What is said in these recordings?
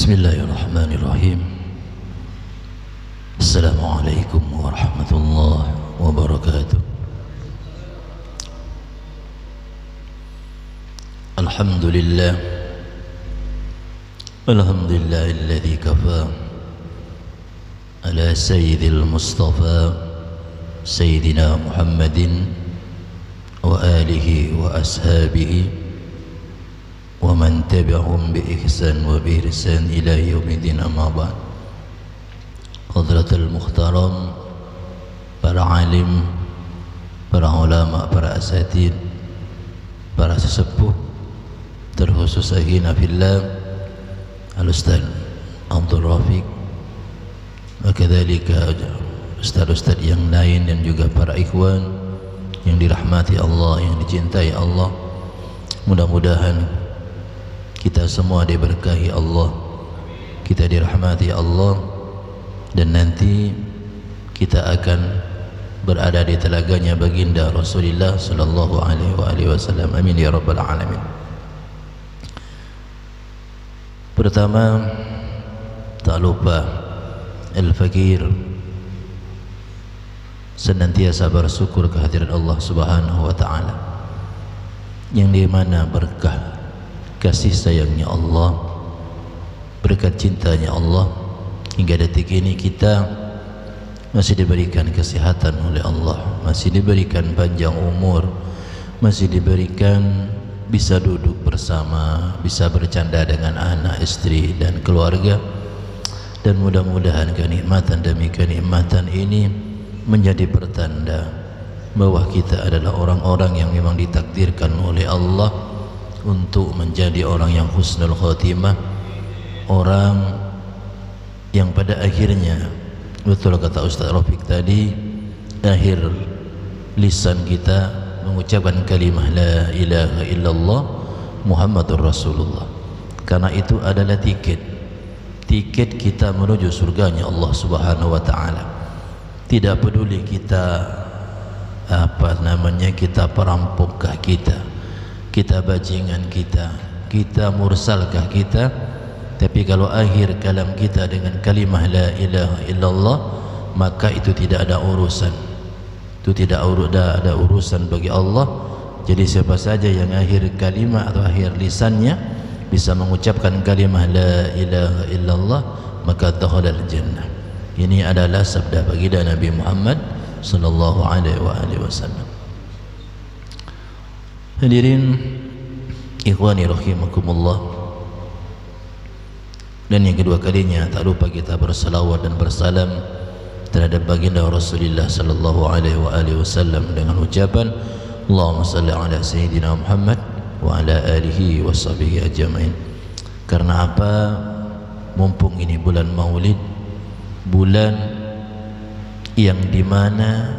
Bismillahirrahmanirrahim. Assalamualaikum warahmatullahi wabarakatuh. Alhamdulillah. Alhamdulillahilladzi kafa ala sayyidil mustafa sayyidina Muhammadin wa alihi wa ashabihi wa man tabi'ahum bi ihsan wa bi ihsan ila yaumil amma ba'd. Hadratul muhtaram, para alim, para ulama, para asatid, para sesepuh, terkhusus akhina fillah al-ustaz Abdul Rafiq, wa kadzalika ustaz-ustaz yang lain dan juga para ikhwan yang dirahmati Allah, yang dicintai Allah. Mudah-mudahan kita semua diberkahi Allah, kita dirahmati Allah, dan nanti kita akan berada di telaganya baginda Rasulullah sallallahu alaihi wasallam. Amin ya rabbal alamin. Pertama, tak lupa al-fakir senantiasa bersyukur kehadiran Allah Subhanahu wa taala, yang di mana berkah kasih sayangnya Allah, berkat cintanya Allah, hingga detik ini kita masih diberikan kesehatan oleh Allah, masih diberikan panjang umur, masih diberikan bisa duduk bersama, bisa bercanda dengan anak, istri dan keluarga. Dan mudah-mudahan kenikmatan demi kenikmatan ini menjadi pertanda bahwa kita adalah orang-orang yang memang ditakdirkan oleh Allah untuk menjadi orang yang husnul khotimah, orang yang pada akhirnya, betul kata Ustaz Rafiq tadi, akhir lisan kita mengucapkan kalimah la ilaha illallah Muhammadur Rasulullah, karena itu adalah tiket kita menuju surganya Allah Subhanahu wa taala. Tidak peduli kita kita perampokkah kita bajingan kita mursalkah kita, tapi kalau akhir kalam kita dengan kalimah la ilaha illallah, maka itu tidak ada urusan, itu tidak ada urusan bagi Allah. Jadi siapa saja yang akhir kalimah atau akhir lisannya bisa mengucapkan kalimah la ilaha illallah, maka dakhalal jannah. Ini adalah sabda baginda Nabi Muhammad sallallahu alaihi wasallam. Hadirin ikhwani rahimakumullah, dan yang kedua kalinya tak lupa kita bersalawat dan bersalam terhadap baginda Rasulullah sallallahu alaihi wasallam dengan ucapan Allahumma salli ala sayyidina Muhammad wa ala alihi washabihi ajmain. Karena apa? Mumpung ini bulan Maulid, bulan yang dimana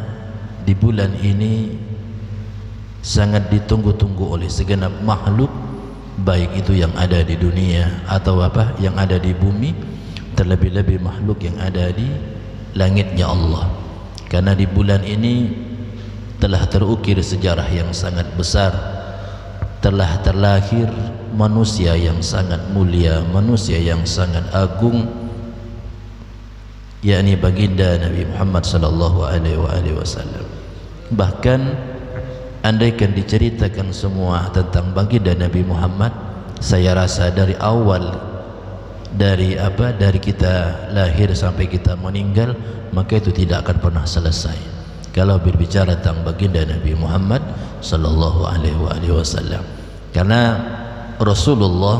di bulan ini sangat ditunggu-tunggu oleh segenap makhluk, baik itu yang ada di dunia atau yang ada di bumi, terlebih-lebih makhluk yang ada di langitnya Allah. Karena di bulan ini telah terukir sejarah yang sangat besar, telah terlahir manusia yang sangat mulia, manusia yang sangat agung, yakni baginda Nabi Muhammad sallallahu alaihi wasallam. Bahkan andaikan diceritakan semua tentang baginda Nabi Muhammad, saya rasa dari awal, dari kita lahir sampai kita meninggal, maka itu tidak akan pernah selesai kalau berbicara tentang baginda Nabi Muhammad sallallahu alaihi wasallam. Karena Rasulullah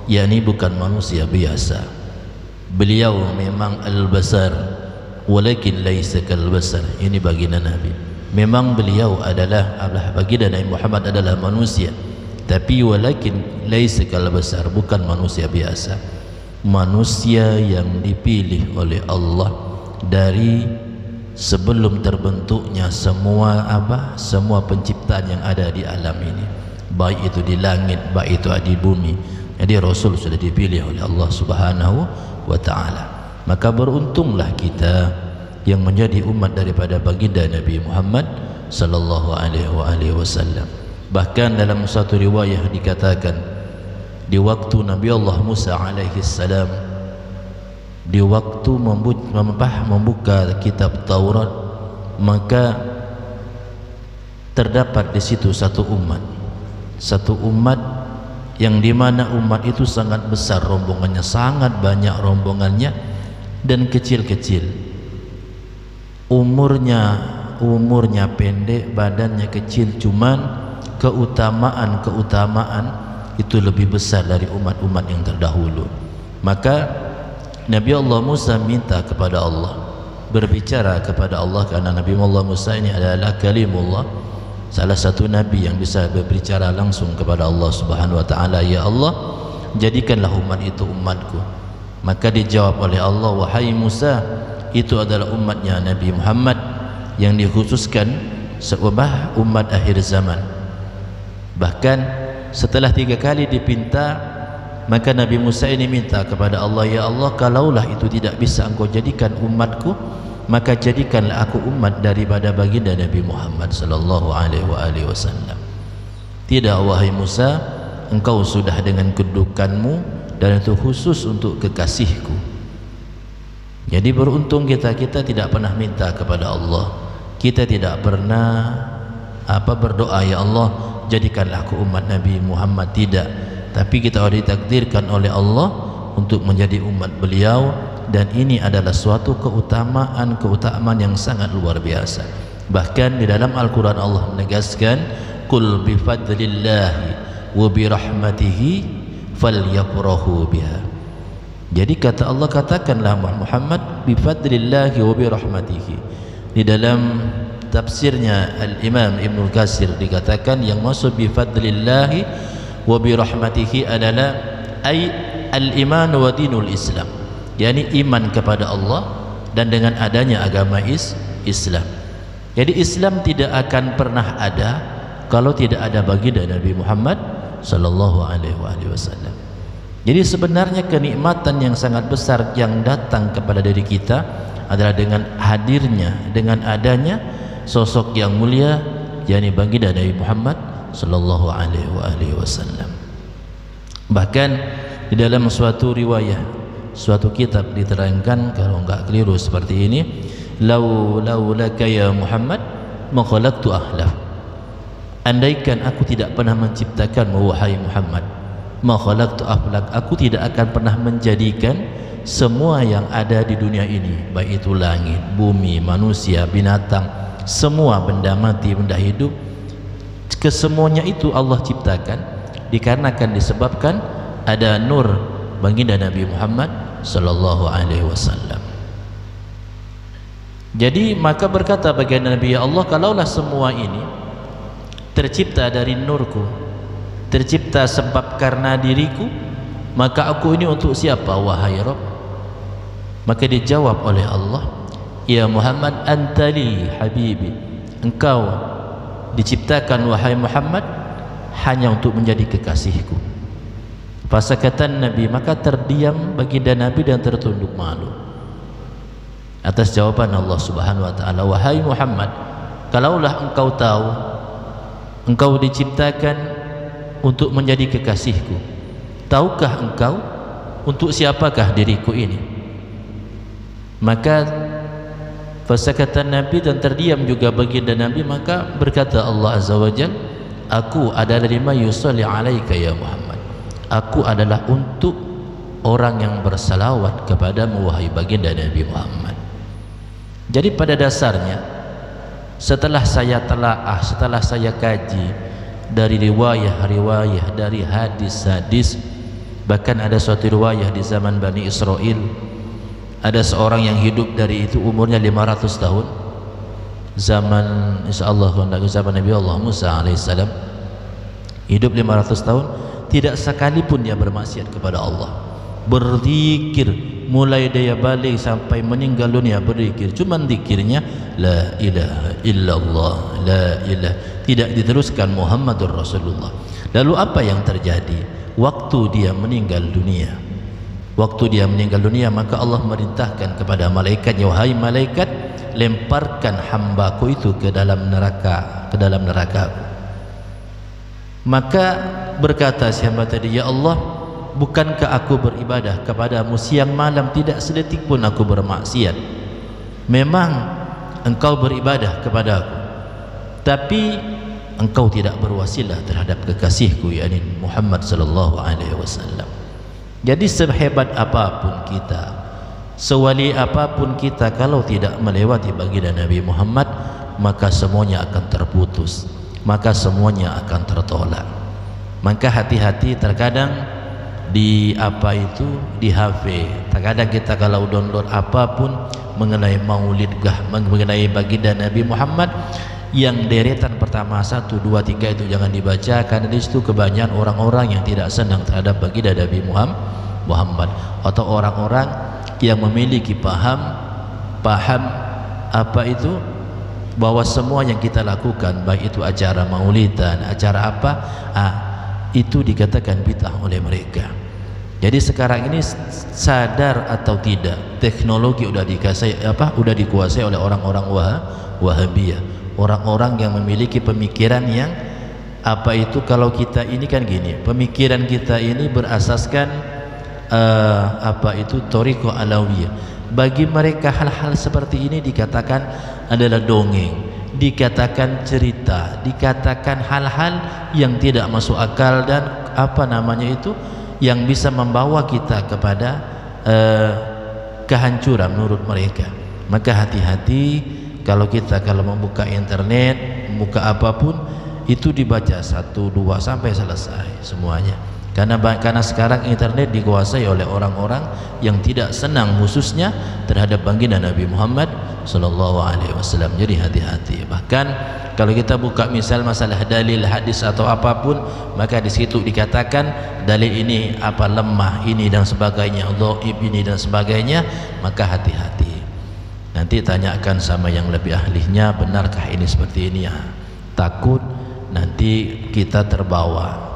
yakni bukan manusia biasa. Beliau memang al-basar walakin laisa kal-basar. Ini baginda Nabi. Memang beliau adalah baginda Nabi Muhammad adalah manusia, tapi walakin laisa kal-basar, bukan manusia biasa. Manusia yang dipilih oleh Allah dari sebelum terbentuknya semua penciptaan yang ada di alam ini, baik itu di langit, baik itu di bumi. Jadi Rasul sudah dipilih oleh Allah Subhanahu wa taala. Maka beruntunglah kita yang menjadi umat daripada baginda Nabi Muhammad sallallahu alaihi wasallam. Bahkan dalam satu riwayah dikatakan di waktu Nabi Allah Musa alaihi salam, di waktu membuka kitab Taurat, maka terdapat di situ satu umat yang dimana umat itu sangat besar rombongannya, sangat banyak rombongannya, dan kecil-kecil, umurnya pendek, badannya kecil, cuman keutamaan itu lebih besar dari umat-umat yang terdahulu. Maka Nabi Allah Musa minta kepada Allah, berbicara kepada Allah, karena Nabi Allah Musa ini adalah kalimullah, salah satu nabi yang bisa berbicara langsung kepada Allah Subhanahu wa taala. Ya Allah, jadikanlah umat itu umatku. Maka dijawab oleh Allah, wahai Musa, itu adalah umatnya Nabi Muhammad yang dikhususkan umat akhir zaman. Bahkan setelah 3 kali dipinta, maka Nabi Musa ini minta kepada Allah, ya Allah, kalaulah itu tidak bisa engkau jadikan umatku, maka jadikanlah aku umat daripada baginda Nabi Muhammad sallallahu alaihi wasallam. Tidak, wahai Musa, engkau sudah dengan kedudukanmu, dan itu khusus untuk kekasihku. Jadi beruntung kita tidak pernah minta kepada Allah, kita tidak pernah berdoa, ya Allah jadikanlah aku umat Nabi Muhammad, tidak. Tapi kita sudah ditakdirkan oleh Allah untuk menjadi umat beliau, dan ini adalah suatu keutamaan yang sangat luar biasa. Bahkan di dalam Al-Quran Allah menegaskan, qul bifadlillahi wa birahmatihi falyafrahu biha. Jadi kata Allah, katakanlah Muhammad bifadlillahi wa birahmatihi. Di dalam tafsirnya Al-Imam Ibnu Katsir dikatakan yang maksud bifadlillahi wa birahmatihi adalah ay al-iman wa dinul Islam, yakni iman kepada Allah dan dengan adanya agama Islam. Jadi Islam tidak akan pernah ada kalau tidak ada baginda Nabi Muhammad sallallahu alaihi wasallam. Jadi sebenarnya kenikmatan yang sangat besar yang datang kepada diri kita adalah dengan hadirnya, dengan adanya sosok yang mulia, yakni baginda Nabi Muhammad sallallahu alaihi wasallam. Bahkan di dalam suatu riwayah, suatu kitab diterangkan, kalau enggak keliru seperti ini, laulaka ya Muhammad ma khalaqtu ahlaf. Andaikan aku tidak pernah menciptakanmu wahai Muhammad, ma khalaqtu ahlak, aku tidak akan pernah menjadikan semua yang ada di dunia ini, baik itu langit, bumi, manusia, binatang, semua benda mati, benda hidup, kesemuanya itu Allah ciptakan dikarenakan disebabkan ada nur baginda Nabi Muhammad sallallahu alaihi wasallam. Jadi maka berkata baginda Nabi, ya Allah, kalaulah semua ini tercipta dari nurku, tercipta sebab karena diriku, maka aku ini untuk siapa wahai Rabb? Maka dijawab oleh Allah, ya Muhammad, antali habibi, engkau diciptakan wahai Muhammad hanya untuk menjadi kekasihku. Fasakatan Nabi, maka terdiam baginda Nabi dan tertunduk malu atas jawaban Allah Subhanahu wa taala, wahai Muhammad, kalaulah engkau tahu engkau diciptakan untuk menjadi kekasihku, tahukah engkau untuk siapakah diriku ini? Maka fasakatan Nabi, dan terdiam juga baginda Nabi. Maka berkata Allah Azza wa Jalla, aku adalah lima yusalli alaika ya Muhammad, aku adalah untuk orang yang bersalawat kepadamu wahai baginda Nabi Muhammad. Jadi pada dasarnya setelah saya telaah, setelah saya kaji dari riwayah-riwayah, dari hadis-hadis, bahkan ada suatu riwayah di zaman Bani Israel, ada seorang yang hidup dari itu umurnya 500 tahun, zaman insyaallah zaman Nabi Allah Musa alaihissalam, hidup 500 tahun, tidak sekalipun dia bermaksiat kepada Allah, berzikir mulai dia balik sampai meninggal dunia berzikir, cuman zikirnya la ilaha illallah, la ilaha, tidak diteruskan Muhammadur Rasulullah. Lalu apa yang terjadi waktu dia meninggal dunia? Waktu dia meninggal dunia, maka Allah merintahkan kepada malaikatnya, wahai malaikat, lemparkan hambaku itu ke dalam neraka, Maka berkata si hamba tadi, ya Allah, bukankah aku beribadah kepadamu siang malam, tidak sedetik pun aku bermaksiat. Memang engkau beribadah kepadaku, tapi engkau tidak berwasilah terhadap kekasihku, yakni Muhammad sallallahu alaihi wasallam. Jadi sehebat apapun kita, sewali apapun kita, kalau tidak melewati baginda Nabi Muhammad, maka semuanya akan terputus, maka semuanya akan tertolak. Maka hati-hati, terkadang di di HP, terkadang kita kalau download apapun mengenai maulid mengenai baginda Nabi Muhammad, yang deretan pertama 1, 2, 3 itu jangan dibaca, karena di situ kebanyakan orang-orang yang tidak senang terhadap baginda Nabi Muhammad, atau orang-orang yang memiliki paham bahwa semua yang kita lakukan, baik itu acara maulidan, acara itu dikatakan bid'ah oleh mereka. Jadi sekarang ini sadar atau tidak, teknologi udah dikuasai oleh orang-orang Wahabiyah, orang-orang yang memiliki pemikiran yang kalau kita ini kan gini, pemikiran kita ini berasaskan Thariqah Alawiyah. Bagi mereka hal-hal seperti ini dikatakan adalah dongeng, dikatakan cerita, dikatakan hal-hal yang tidak masuk akal dan yang bisa membawa kita kepada kehancuran menurut mereka. Maka hati-hati kalau membuka internet, membuka apapun itu dibaca 1, 2 sampai selesai semuanya. Karena sekarang internet dikuasai oleh orang-orang yang tidak senang khususnya terhadap baginda Nabi Muhammad sallallahu alaihi wasallam. Jadi hati-hati. Bahkan kalau kita buka misal masalah dalil hadis atau apapun, maka di situ dikatakan dalil ini lemah ini dan sebagainya, dhaif ini dan sebagainya, maka hati-hati. Nanti tanyakan sama yang lebih ahlinya, benarkah ini seperti ini ya. Takut nanti kita terbawa.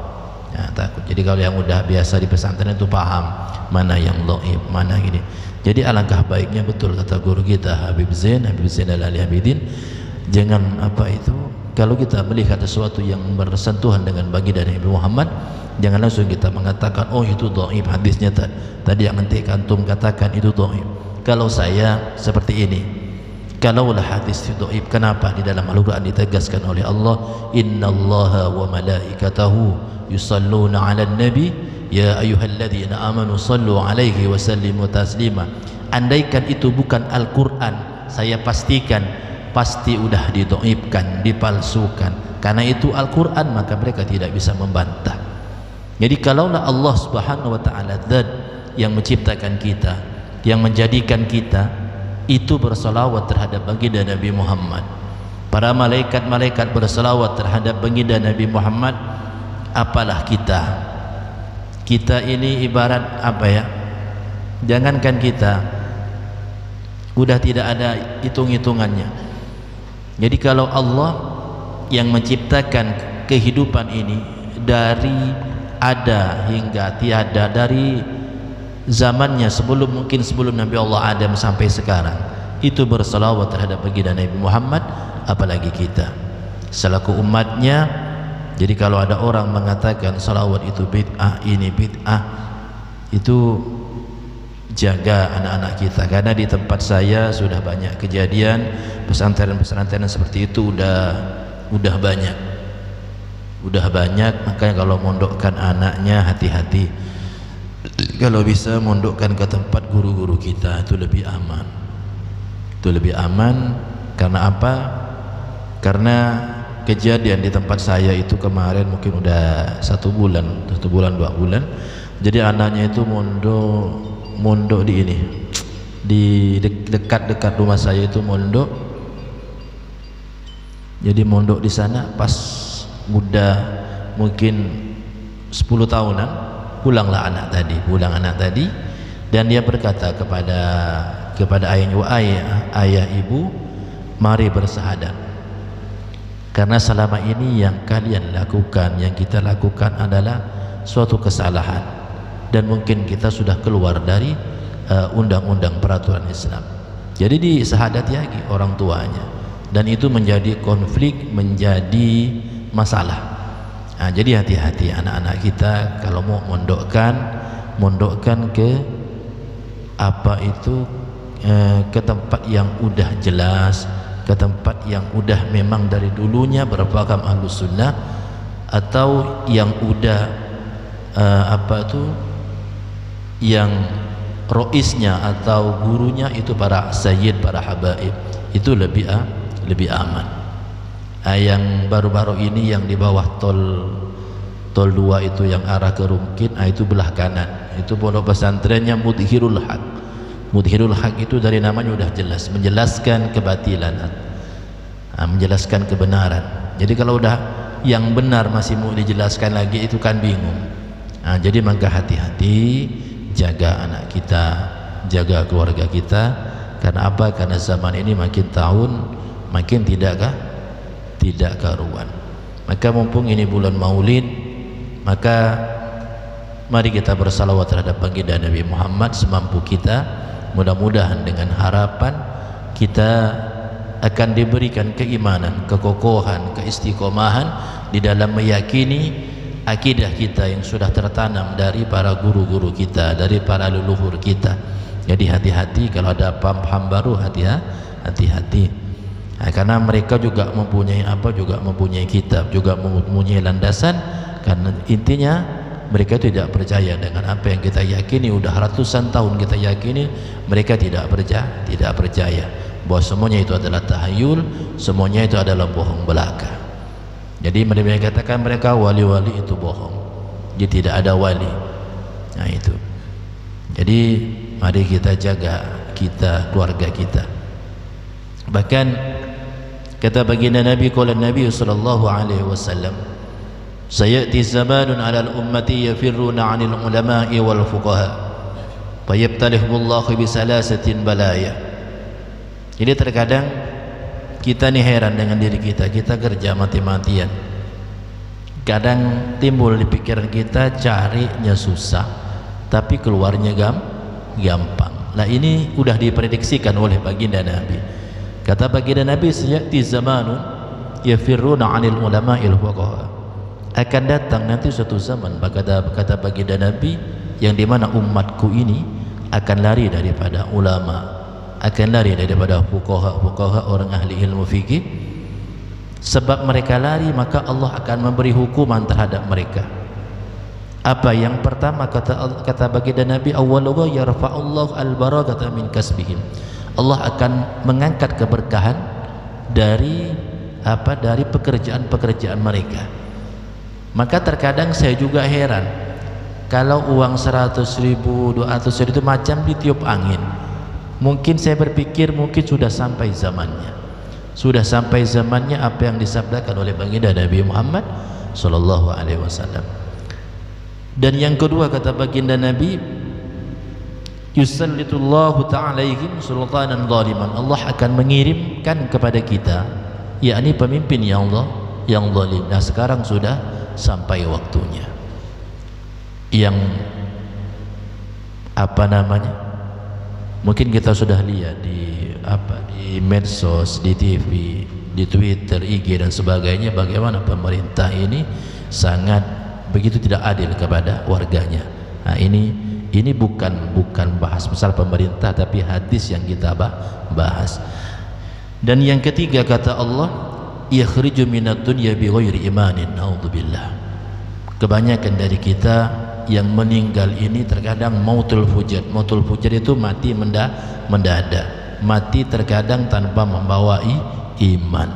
Ya, takut. Jadi kalau yang udah biasa di pesantren itu paham mana yang dhaif, mana gini. Jadi alangkah baiknya, betul kata guru kita Habib Zain Al-Abidin, jangan kalau kita melihat sesuatu yang bersentuhan dengan baginda Nabi Muhammad, jangan langsung kita mengatakan oh itu dhaif hadisnya, tadi yang nanti antum katakan itu dhaif. Kalau saya seperti ini, kalaulah hadis itu dhaif, kenapa di dalam Al-Quran ditegaskan oleh Allah, innallaha wa malaikatahu yusalluna 'alan nabi ya ayyuhalladzina amanu sallu 'alaihi wa sallimu taslima. Andaikan itu bukan Al-Quran, saya pastikan pasti udah didhaifkan, dipalsukan. Karena itu Al-Quran, maka mereka tidak bisa membantah. Jadi kalaulah Allah Subhanahu wa taala zat yang menciptakan kita, yang menjadikan kita itu bersalawat terhadap baginda Nabi Muhammad, para malaikat-malaikat bersalawat terhadap baginda Nabi Muhammad, apalah kita ini ibarat jangankan kita, udah tidak ada hitung-hitungannya. Jadi kalau Allah yang menciptakan kehidupan ini dari ada hingga tiada, dari zamannya sebelum Nabi Allah Adam sampai sekarang, itu bersalawat terhadap baginda Nabi Muhammad, apalagi kita selaku umatnya. Jadi kalau ada orang mengatakan salawat itu bid'ah, ini bid'ah, itu jaga anak-anak kita. Karena di tempat saya sudah banyak kejadian pesantren-pesantren seperti itu, udah banyak. Makanya kalau mondokkan anaknya hati-hati, kalau bisa mondokkan ke tempat guru-guru kita, itu lebih aman. Karena apa? Karena kejadian di tempat saya itu kemarin mungkin udah 1 bulan 2 bulan. Jadi anaknya itu mondok di dekat rumah saya itu mondok. Jadi mondok di sana, pas udah mungkin 10 tahunan pulang anak tadi, dan dia berkata kepada ayah ibu, mari bersahadat. Karena selama ini yang kalian lakukan, yang kita lakukan adalah suatu kesalahan, dan mungkin kita sudah keluar dari undang-undang peraturan Islam. Jadi disahadati lagi orang tuanya, dan itu menjadi konflik, menjadi masalah. Jadi hati-hati anak-anak kita kalau mau mondokkan, mondokkan ke apa itu ke tempat yang udah jelas, ke tempat yang udah memang dari dulunya berpaham Ahlus Sunnah, atau yang udah apa itu yang roisnya atau gurunya itu para sayyid, para habaib, itu lebih aman. Yang baru-baru ini yang di bawah tol 2 itu yang arah ke Rumkin, itu belah kanan, itu pondok pesantrennya Mudhirul Haq. Mudhirul Haq itu dari namanya udah jelas menjelaskan kebatilan, menjelaskan kebenaran. Jadi kalau udah yang benar masih mau dijelaskan lagi, itu kan bingung. Jadi maka hati-hati, jaga anak kita, jaga keluarga kita. Karena apa? Karena zaman ini makin tahun makin tidak karuan. Maka mumpung ini bulan Maulid, maka mari kita bersalawat terhadap baginda Nabi Muhammad semampu kita. Mudah-mudahan dengan harapan kita akan diberikan keimanan, kekokohan, keistiqomahan di dalam meyakini akidah kita yang sudah tertanam dari para guru-guru kita, dari para leluhur kita. Jadi hati-hati kalau ada paham baru, hati-hati. Karena mereka juga mempunyai mempunyai kitab, juga mempunyai landasan. Karena intinya mereka tidak percaya dengan apa yang kita yakini. Udah ratusan tahun kita yakini, mereka tidak percaya bahwa semuanya itu adalah tahayul, semuanya itu adalah bohong belaka. Jadi mereka katakan mereka wali-wali itu bohong, jadi tidak ada wali. Nah itu. Jadi mari kita jaga kita, keluarga kita. Bahkan kata baginda Nabi, qala Nabi sallallahu alaihi wasallam, sayati zamanun 'ala al-ummati yafirruna 'anil ulama'i wal fuqaha fayabtalihumullahu bi salasatin balaya. Jadi terkadang kita nih heran dengan diri kita, kita kerja mati-matian. Kadang timbul di pikiran kita, carinya susah tapi keluarnya gampang. Nah ini udah diprediksikan oleh baginda Nabi. Kata baginda Nabi, sayati zamanun yafirruna 'anil ulama'il fuqaha. Akan datang nanti suatu zaman, kata baginda Nabi, yang dimana umatku ini akan lari daripada ulama, akan lari daripada fuqaha, orang ahli ilmu fikih. Sebab mereka lari, maka Allah akan memberi hukuman terhadap mereka. Apa yang pertama kata baginda Nabi, awwaluhu yarfa'ullahu al-barakata min kasbihim. Allah akan mengangkat keberkahan dari pekerjaan mereka. Maka terkadang saya juga heran, kalau uang 100.000, 200.000 itu macam ditiup angin. Mungkin saya berpikir mungkin sudah sampai zamannya. Sudah sampai zamannya apa yang disabdakan oleh baginda Nabi Muhammad sallallahu alaihi wasallam. Dan yang kedua kata baginda Nabi, yusallitullahu ta'ala alaihim sultanan zaliman. Allah akan mengirimkan kepada kita, yakni pemimpin yang zalim. Nah sekarang sudah sampai waktunya. Yang mungkin kita sudah lihat di medsos, di TV, di Twitter, IG dan sebagainya, bagaimana pemerintah ini sangat begitu tidak adil kepada warganya. Nah ini bukan bahas masalah pemerintah, tapi hadis yang kita bahas. Dan yang ketiga kata Allah, yakhriju minad dunya bighairi imanin, naudzubillah. Kebanyakan dari kita yang meninggal ini terkadang mautul fujat. Mautul fujat itu mati mendadak, mati terkadang tanpa membawa iman.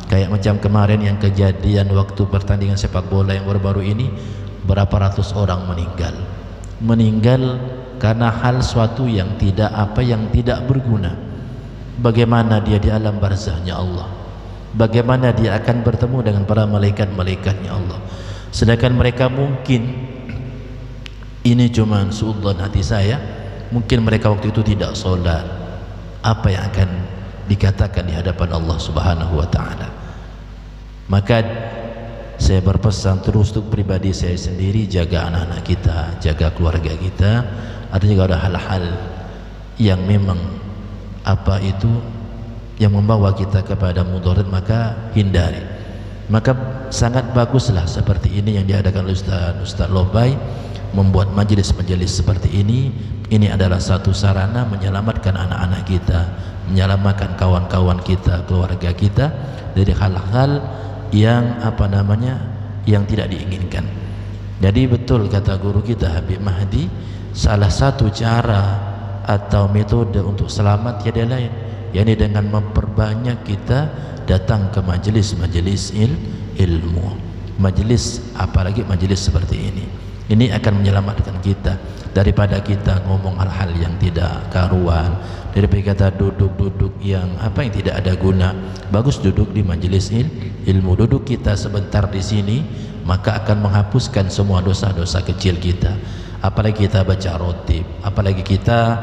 Kayak macam kemarin yang kejadian waktu pertandingan sepak bola yang baru-baru ini, berapa ratus orang meninggal karena hal suatu yang tidak berguna. Bagaimana dia di alam barzahnya Allah, bagaimana dia akan bertemu dengan para malaikat-malaikatnya Allah. Sedangkan mereka mungkin, ini cuma suudzon hati saya, mungkin mereka waktu itu tidak sholat. Apa yang akan dikatakan di hadapan Allah subhanahu wa ta'ala? Maka saya berpesan terus untuk pribadi saya sendiri, jaga anak-anak kita, jaga keluarga kita. Ada juga ada hal-hal yang memang yang membawa kita kepada mudarat, maka hindari. Maka sangat baguslah seperti ini yang diadakan oleh Ustaz Lobay, membuat majelis-majelis seperti ini adalah satu sarana menyelamatkan anak-anak kita, menyelamatkan kawan-kawan kita, keluarga kita dari hal-hal yang yang tidak diinginkan. Jadi betul kata guru kita Habib Mahdi, salah satu cara atau metode untuk selamat tiada lain, yakni dengan memperbanyak kita datang ke majelis-majelis ilmu, majelis, apalagi majelis seperti ini. Ini akan menyelamatkan kita daripada kita ngomong hal-hal yang tidak karuan, daripada kita duduk-duduk yang tidak ada guna. Bagus duduk di majelis ilmu. Duduk kita sebentar di sini, maka akan menghapuskan semua dosa-dosa kecil kita. Apalagi kita baca rotib, apalagi kita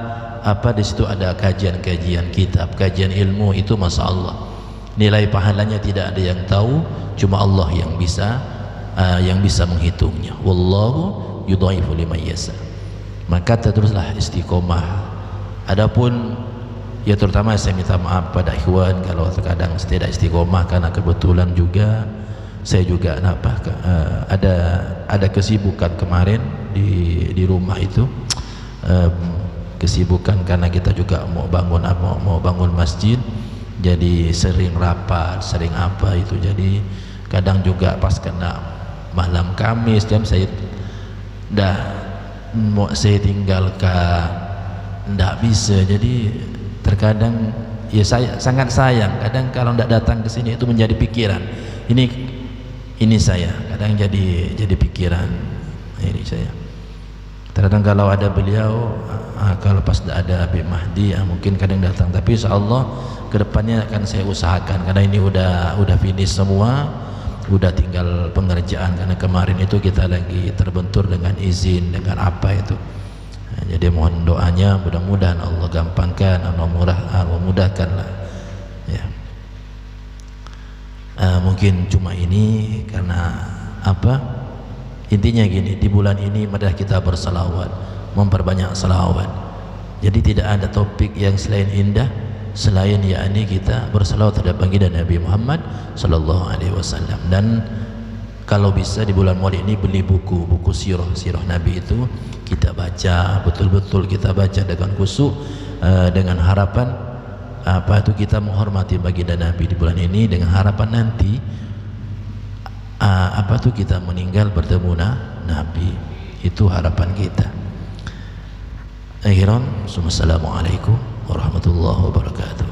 di situ ada kajian-kajian kitab, kajian ilmu, itu masya Allah nilai pahalanya tidak ada yang tahu, cuma Allah yang bisa menghitungnya. Wallahu yudhaifu liman yasha. Maka teruslah istiqomah. Adapun ya terutama saya minta maaf pada ikhwan kalau terkadang tidak istiqomah, karena kebetulan juga saya juga ada kesibukan kemarin di rumah itu, kesibukan karena kita juga mau bangun masjid, jadi sering rapat, sering itu, jadi kadang juga pas kena malam Kamis jam saya tinggalkan, tidak bisa. Jadi terkadang ya saya sangat sayang, kadang kalau tidak datang ke sini itu menjadi pikiran, ini saya kadang jadi pikiran ini saya. Terkadang kalau ada beliau, kalau pas tidak ada Habib Mahdi, mungkin kadang datang. Tapi insya Allah kedepannya akan saya usahakan, karena ini udah finish semua, udah tinggal pengerjaan. Karena kemarin itu kita lagi terbentur dengan izin, dengan itu. Nah, jadi mohon doanya, mudah-mudahan Allah gampangkan, Allah mudahkan lah. Ya. Mungkin cuma ini karena intinya gini, di bulan ini marilah kita bersalawat, memperbanyak salawat. Jadi tidak ada topik yang selain indah, selain yakni kita bersalawat terhadap baginda Nabi Muhammad sallallahu alaihi wasallam. Dan kalau bisa di bulan Maulid ini beli buku sirah Nabi itu kita baca, betul-betul kita baca dengan khusyuk, dengan harapan kita menghormati baginda Nabi di bulan ini, dengan harapan nanti kita meninggal bertemu Nabi. Itu harapan kita. Akhiran, assalamualaikum warahmatullahi wabarakatuh.